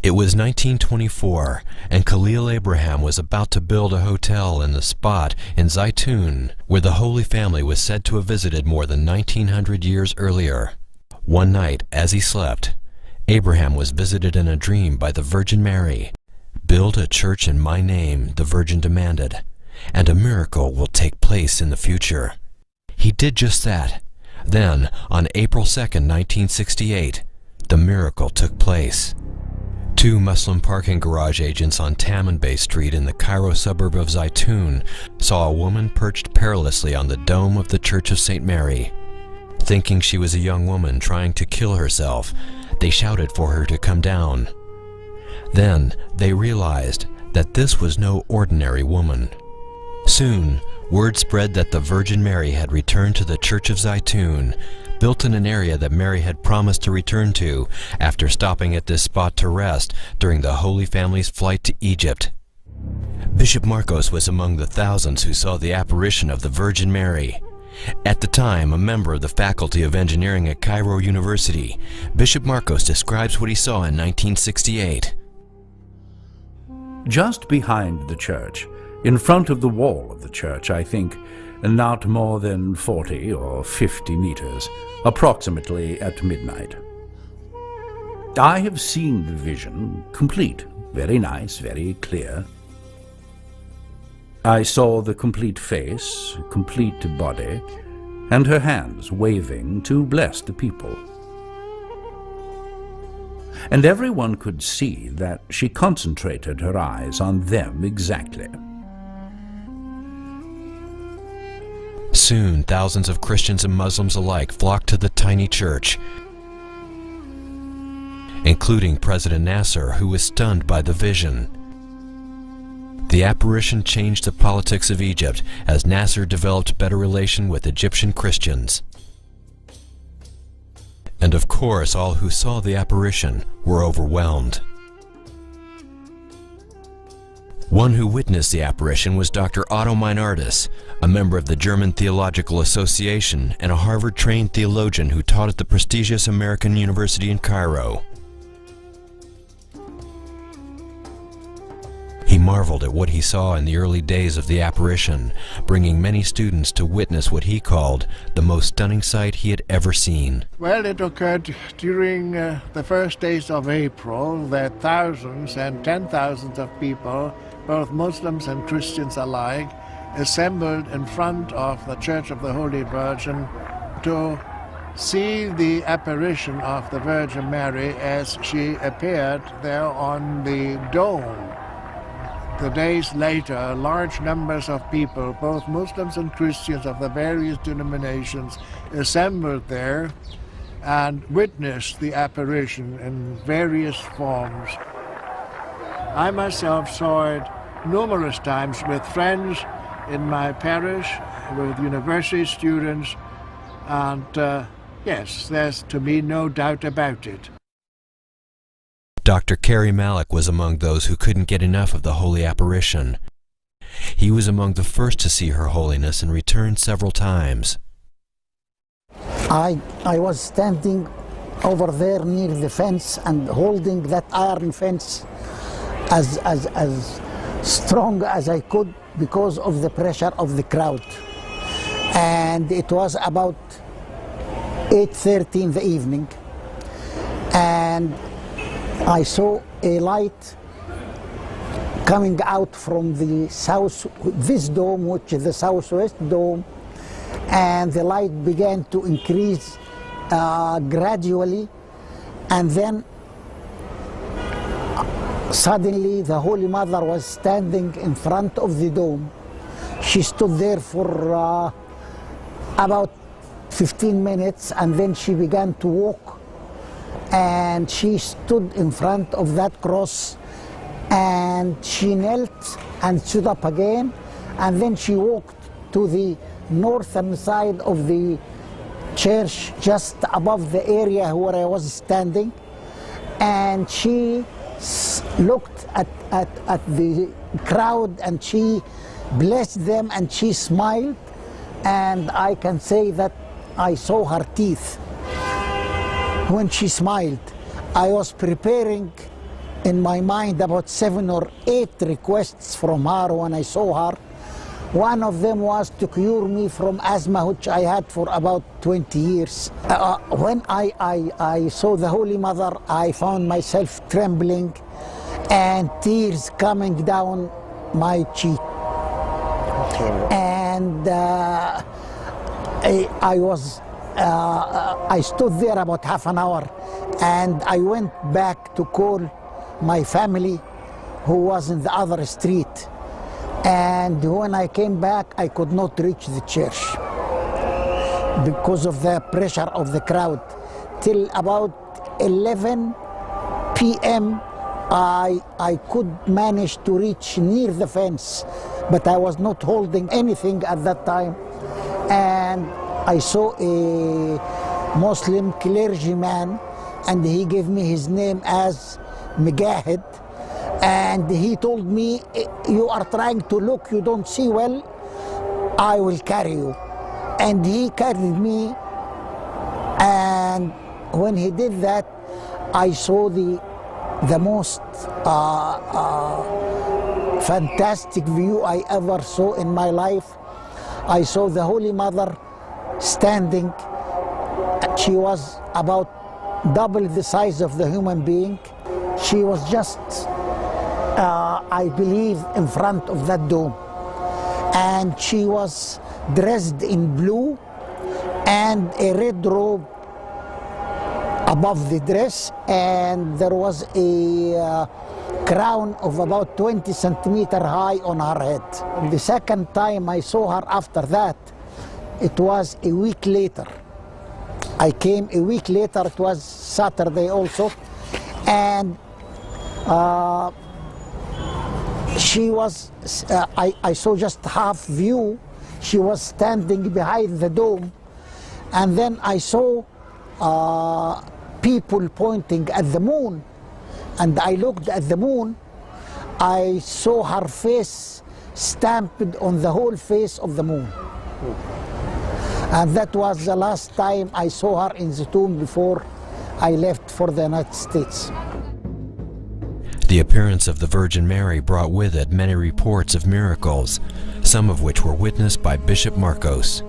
It was 1924, and Khalil Abraham was about to build a hotel in the spot in Zeituon where the Holy Family was said to have visited more than 1900 years earlier. One night, as he slept, Abraham was visited in a dream by the Virgin Mary. "Build a church in my name," the Virgin demanded, "and a miracle will take place in the future." He did just that. Then, on April 2nd, 1968, the miracle took place. Two Muslim parking garage agents on Taman Bay Street in the Cairo suburb of Zeitoun saw a woman perched perilously on the dome of the Church of St. Mary. Thinking she was a young woman trying to kill herself, they shouted for her to come down. Then they realized that this was no ordinary woman. Soon, word spread that the Virgin Mary had returned to the Church of Zeitoun, built in an area that Mary had promised to return to after stopping at this spot to rest during the Holy Family's flight to Egypt. Bishop Marcos was among the thousands who saw the apparition of the Virgin Mary. At the time, a member of the Faculty of Engineering at Cairo University, Bishop Marcos describes what he saw in 1968. Just behind the church, in front of the wall of the church, I think, not more than 40 or 50 meters, approximately at midnight. I have seen the vision complete, very nice, very clear. I saw the complete face, complete body, and her hands waving to bless the people. And everyone could see that she concentrated her eyes on them exactly. Soon, thousands of Christians and Muslims alike flocked to the tiny church, including President Nasser, who was stunned by the vision. The apparition changed the politics of Egypt as Nasser developed better relation with Egyptian Christians. And of course, all who saw the apparition were overwhelmed. One who witnessed the apparition was Dr. Otto Meinardus, a member of the German Theological Association and a Harvard-trained theologian who taught at the prestigious American University in Cairo. He marveled at what he saw in the early days of the apparition, bringing many students to witness what he called the most stunning sight he had ever seen. Well, it occurred during the first days of April that thousands and 10,000s of people, both Muslims and Christians alike, assembled in front of the Church of the Holy Virgin to see the apparition of the Virgin Mary as she appeared there on the dome. The days later, large numbers of people, both Muslims and Christians of the various denominations, assembled there and witnessed the apparition in various forms. I myself saw it numerous times with friends in my parish, with university students, and yes, there's to me no doubt about it. Dr. Kerry Malik was among those who couldn't get enough of the holy apparition. He was among the first to see Her Holiness and returned several times. I was standing over there near the fence and holding that iron fence as strong as I could because of the pressure of the crowd. And it was about 8:30 in the evening, and I saw a light coming out from the this dome, which is the southwest dome, and the light began to increase gradually, and then suddenly the Holy Mother was standing in front of the dome. She stood there for about 15 minutes, and then she began to walk, and she stood in front of that cross, and she knelt and stood up again, and then she walked to the northern side of the church, just above the area where I was standing, and she looked at the crowd, and she blessed them, and she smiled, and I can say that I saw her teeth when she smiled. I was preparing in my mind about 7 or 8 requests from her when I saw her. One of them was to cure me from asthma, which I had for about 20 years. When I saw the Holy Mother, I found myself trembling and tears coming down my cheek. And I stood there about half an hour, and I went back to call my family who was in the other street. And when I came back, I could not reach the church because of the pressure of the crowd. Till about 11 p.m. I could manage to reach near the fence, but I was not holding anything at that time. And I saw a Muslim clergyman, and he gave me his name as Mujahid. And he told me, you are trying to look, you don't see well, I will carry you. And he carried me, and when he did that, I saw the most fantastic view I ever saw in my life. I saw the Holy Mother standing. She was about double the size of the human being. She was just I believe in front of that dome, and she was dressed in blue and a red robe above the dress, and there was a crown of about 20 centimeters high on her head. The second time I saw her after that, it was a week later. I came a week later, it was Saturday also, and she was, I saw just half view. She was standing behind the dome, and then I saw people pointing at the moon, and I looked at the moon. I saw her face stamped on the whole face of the moon. And that was the last time I saw her in the tomb before I left for the United States. The appearance of the Virgin Mary brought with it many reports of miracles, some of which were witnessed by Bishop Marcos.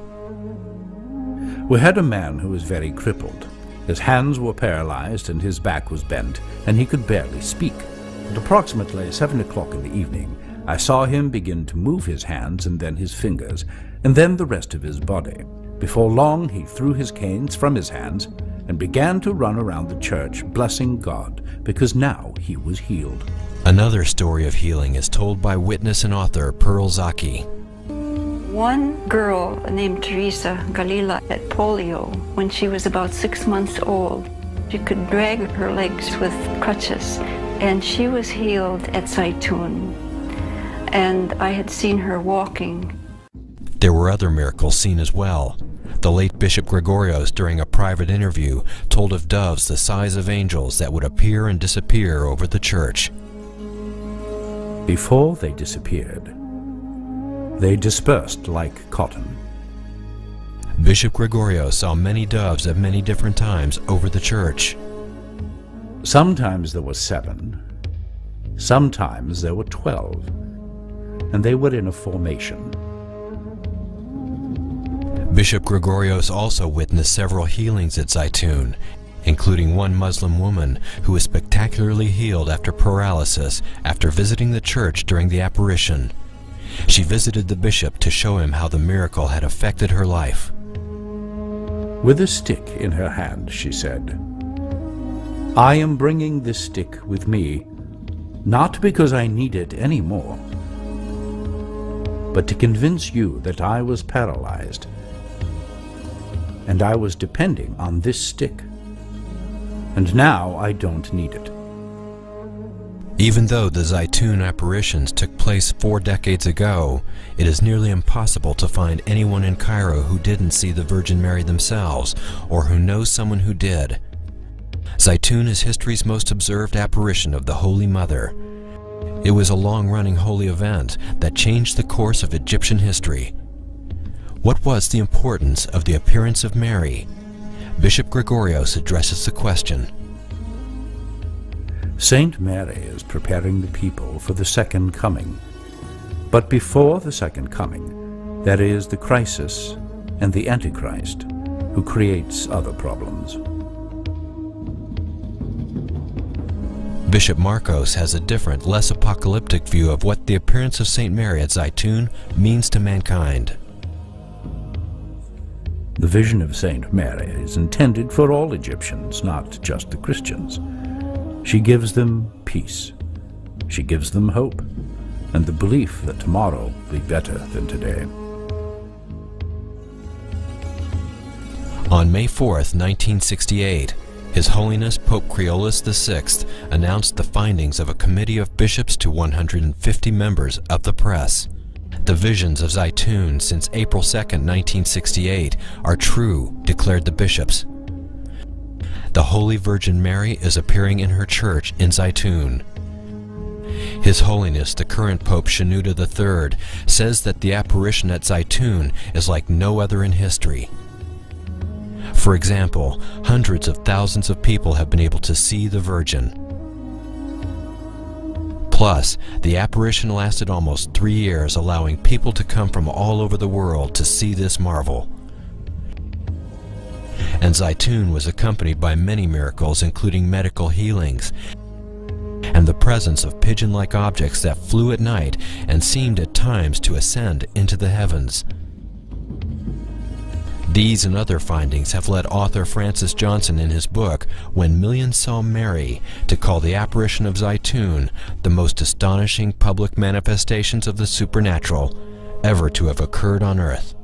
We had a man who was very crippled. His hands were paralyzed and his back was bent, and he could barely speak. At approximately 7 o'clock in the evening, I saw him begin to move his hands and then his fingers, and then the rest of his body. Before long, he threw his canes from his hands and began to run around the church, blessing God, because now he was healed. Another story of healing is told by witness and author Pearl Zaki. One girl named Teresa Galila had polio when she was about 6 months old. She could drag her legs with crutches, and she was healed at zeituon. And I had seen her walking. There were other miracles seen as well. The late Bishop Gregorios, during a private interview, told of doves the size of angels that would appear and disappear over the church. Before they disappeared, they dispersed like cotton. Bishop Gregorios saw many doves at many different times over the church. Sometimes there were 7, sometimes there were 12, and they were in a formation. Bishop Gregorios also witnessed several healings at zeituon, including one Muslim woman who was spectacularly healed after paralysis after visiting the church during the apparition. She visited the bishop to show him how the miracle had affected her life. With a stick in her hand, she said, "I am bringing this stick with me, not because I need it anymore, but to convince you that I was paralyzed, and I was depending on this stick, and now I don't need it." Even though the zeituon apparitions took place 4 decades ago, it is nearly impossible to find anyone in Cairo who didn't see the Virgin Mary themselves, or who knows someone who did. Zeituon is history's most observed apparition of the Holy Mother. It was a long-running holy event that changed the course of Egyptian history. What was the importance of the appearance of Mary? Bishop Gregorios addresses the question. Saint Mary is preparing the people for the second coming. But before the second coming, there is the crisis and the Antichrist, who creates other problems. Bishop Marcos has a different, less apocalyptic view of what the appearance of St. Mary at Zeitun means to mankind. The vision of Saint Mary is intended for all Egyptians, not just the Christians. She gives them peace. She gives them hope, and the belief that tomorrow will be better than today. On May 4th, 1968, His Holiness Pope Creolus VI announced the findings of a committee of bishops to 150 members of the press. The visions of Zeitun since April 2nd, 1968 are true, declared the bishops. The Holy Virgin Mary is appearing in her church in Zeitun. His Holiness the current Pope Shenouda III says that the apparition at Zeitun is like no other in history. For example, hundreds of thousands of people have been able to see the Virgin. Plus, the apparition lasted almost 3 years, allowing people to come from all over the world to see this marvel. And Zeitun was accompanied by many miracles, including medical healings, and the presence of pigeon-like objects that flew at night and seemed at times to ascend into the heavens. These and other findings have led author Francis Johnson in his book, When Millions Saw Mary, to call the apparition of Zeitun the most astonishing public manifestations of the supernatural ever to have occurred on earth.